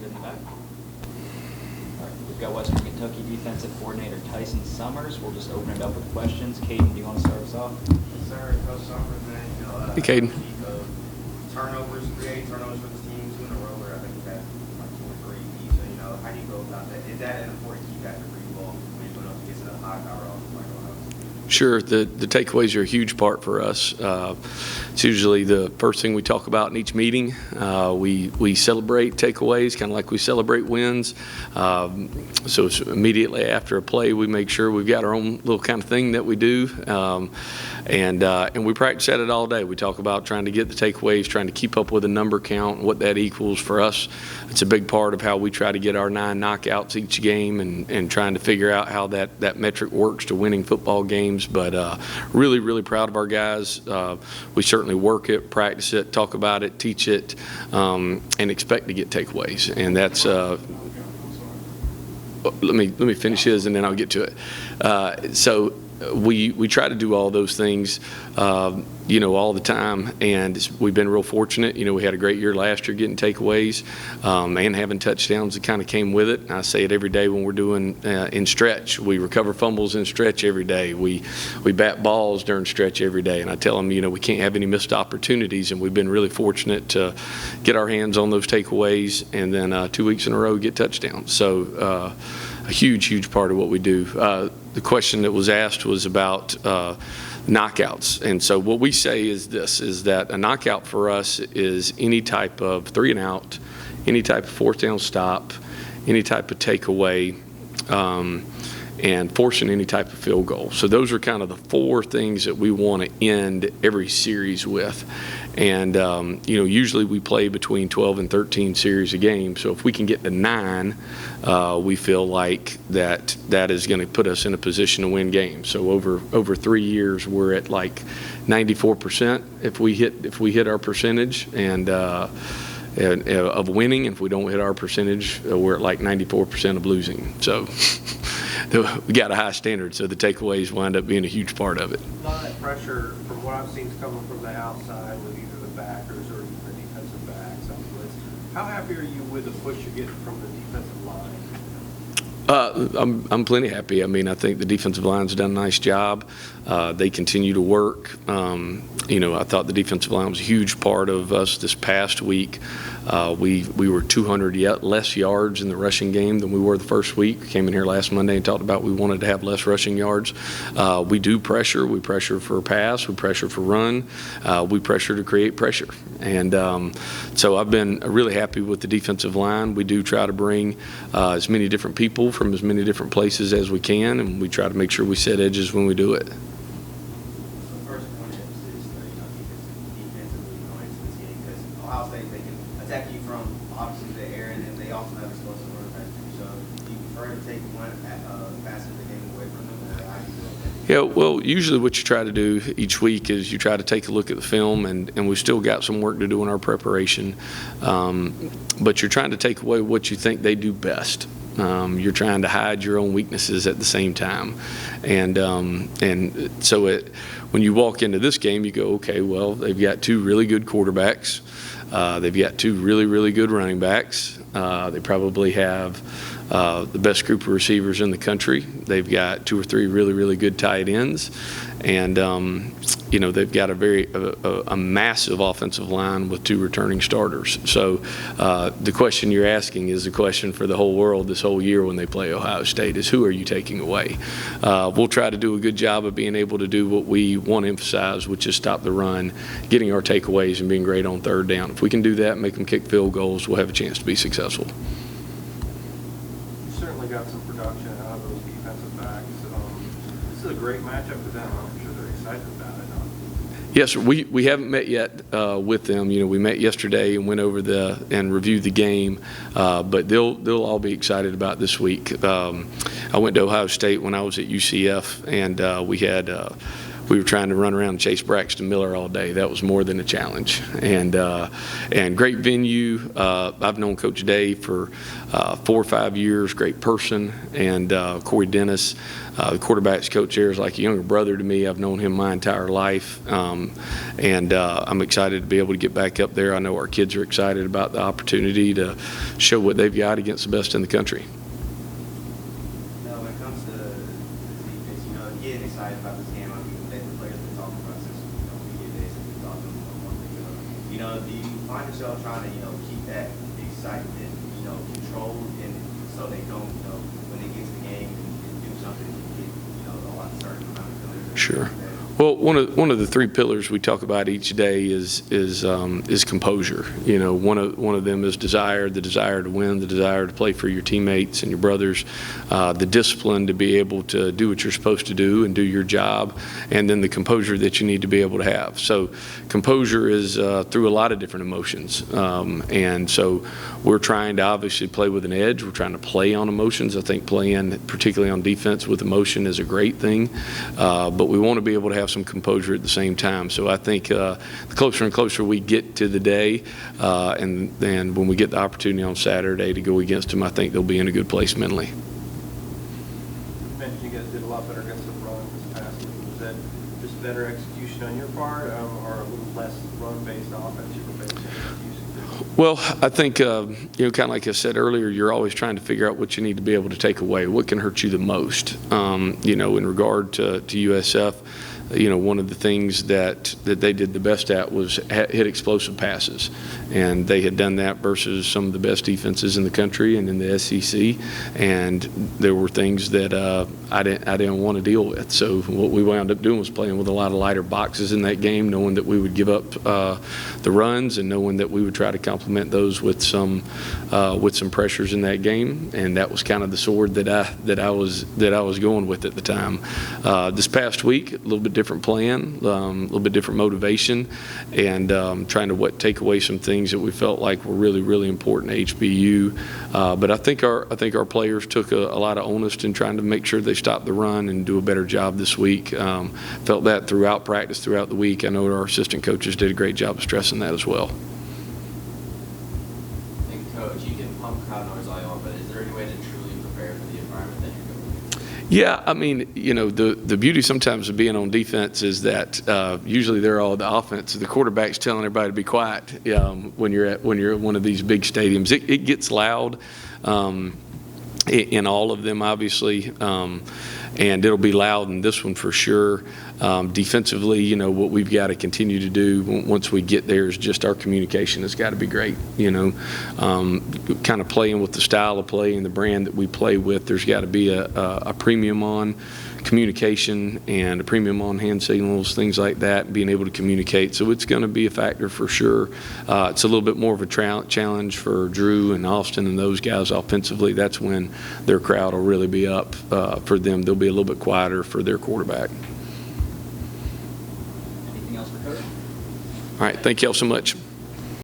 good in the back. All right, we've got Western Kentucky defensive coordinator Tyson Summers. We'll just open it up with questions. Caden, do you want to start us off? Yes, sir. Coach Summers, man. Hey, Caden. Turnovers, 3 turnovers for the team, 2 in a row, where I think we had like 2 or 3 each. So, how do you go about that? Is that an important key factor for you all when you're going up against a high-power offense like Ohio State? Sure. The takeaways are a huge part for us. It's usually the first thing we talk about in each meeting. We celebrate takeaways, kind of like we celebrate wins. So immediately after a play, we make sure we've got our own little kind of thing that we do. And we practice at it all day. We talk about trying to get the takeaways, trying to keep up with the number count and what that equals for us. It's a big part of how we try to get our 9 knockouts each game and trying to figure out how that metric works to winning football games. But really, really proud of our guys. We certainly work it, practice it, talk about it, teach it, and expect to get takeaways. And that's let me finish his and then I'll get to it. So we try to do all those things, all the time, and we've been real fortunate. We had a great year last year getting takeaways and having touchdowns that kind of came with it. And I say it every day when we're doing in stretch. We recover fumbles in stretch every day. We bat balls during stretch every day. And I tell them, we can't have any missed opportunities, and we've been really fortunate to get our hands on those takeaways and then 2 weeks in a row get touchdowns. So a huge part of what we do. The question that was asked was about knockouts. And so what we say is this, is that a knockout for us is any type of 3 and out, any type of 4th down stop, any type of takeaway, and forcing any type of field goal. So those are kind of the 4 things that we want to end every series with. And, usually we play between 12 and 13 series a game. So if we can get to 9, we feel like that is going to put us in a position to win games. So over 3 years, we're at like 94% if we hit our percentage and of winning. If we don't hit our percentage, we're at like 94% of losing. So we got a high standard, so the takeaways wind up being a huge part of it. A lot of that pressure, from what I've seen, is coming from the outside with either the backers or even the defensive backs on blitz. How happy are you with the push you're getting from the defensive line? I'm plenty happy. I mean, I think the defensive line's done a nice job. They continue to work. I thought the defensive line was a huge part of us this past week. We were 200 less yards in the rushing game than we were the first week. We came in here last Monday and talked about we wanted to have less rushing yards. We do pressure. We pressure for pass. We pressure for run. We pressure to create pressure. And so I've been really happy with the defensive line. We do try to bring as many different people from as many different places as we can, and we try to make sure we set edges when we do it. Ohio State, they can attack you from obviously the air, and then they also have explosive running backs too. So do you prefer to take one facet of the game away from them, or how do you do that? Yeah, well, usually what you try to do each week is you try to take a look at the film, and we've still got some work to do in our preparation. But you're trying to take away what you think they do best. You're trying to hide your own weaknesses at the same time. And so when you walk into this game, you go, okay, well, they've got 2 really good quarterbacks. They've got 2 really, really good running backs. They probably have the best group of receivers in the country. They've got 2 or 3 really, really good tight ends. And, they've got a massive offensive line with 2 returning starters. So the question you're asking is the question for the whole world this whole year when they play Ohio State is who are you taking away? We'll try to do a good job of being able to do what we want to emphasize, which is stop the run, getting our takeaways, and being great on 3rd down. If we can do that, make them kick field goals, we'll have a chance to be successful. You certainly got some production out of those defensive backs. This is a great matchup for them. I'm sure they're excited about it. Yes, sir. We haven't met yet with them. We met yesterday and went over and reviewed the game, but they'll all be excited about this week. I went to Ohio State when I was at UCF, and we we were trying to run around and chase Braxton Miller all day. That was more than a challenge. And great venue. I've known Coach Day for 4 or 5 years, great person. And Corey Dennis, the quarterback's coach there, is like a younger brother to me. I've known him my entire life. And I'm excited to be able to get back up there. I know our kids are excited about the opportunity to show what they've got against the best in the country. Now, when it comes to the defense, getting excited about this game, I mean, the players been talking about since, media days, since we talked to them a month ago. Do you find yourself trying to, keep that excitement, controlled, and so they don't, when they get to the game and do something, get, a lot of certain amount of players? Sure. Well, one of the 3 pillars we talk about each day is composure. One of them is the desire to win, the desire to play for your teammates and your brothers, the discipline to be able to do what you're supposed to do and do your job, and then the composure that you need to be able to have. So composure is through a lot of different emotions, and so we're trying to obviously play with an edge. We're trying to play on emotions. I think playing, particularly on defense, with emotion is a great thing, but we want to be able to have some composure at the same time. So I think the closer and closer we get to the day, and then when we get the opportunity on Saturday to go against them, I think they'll be in a good place mentally. You mentioned you guys did a lot better against the run this past week. Was that just better execution on your part, or a little less run-based offense you were facing? Well, I think, kind of like I said earlier, you're always trying to figure out what you need to be able to take away, what can hurt you the most. In regard to USF, one of the things that they did the best at was hit explosive passes, and they had done that versus some of the best defenses in the country and in the SEC, and there were things that I didn't want to deal with. So what we wound up doing was playing with a lot of lighter boxes in that game, knowing that we would give up the runs and knowing that we would try to complement those with some pressures in that game, and that was kind of the sword that I was going with at the time. This past week, a little bit different plan, a little bit different motivation, and trying to take away some things that we felt like were really, really important to HBU. But I think our players took a lot of onus in trying to make sure they stopped the run and do a better job this week. Felt that throughout practice, throughout the week. I know our assistant coaches did a great job of stressing that as well. And Coach, you can pump crowd noise all you want, but is there any way to truly prepare for the environment that you're going to? Yeah, I mean, the beauty sometimes of being on defense is that usually they're all the offense. The quarterback's telling everybody to be quiet when you're at one of these big stadiums. It gets loud in all of them, obviously, and it'll be loud in this one for sure. Defensively, what we've got to continue to do once we get there is just our communication has got to be great. Kind of playing with the style of play and the brand that we play with, there's got to be a premium on communication and a premium on hand signals, things like that, being able to communicate. So it's going to be a factor for sure. It's a little bit more of a challenge for Drew and Austin and those guys offensively. That's when their crowd will really be up for them. They'll be a little bit quieter for their quarterback. Anything else for Coach? All right, thank you all so much.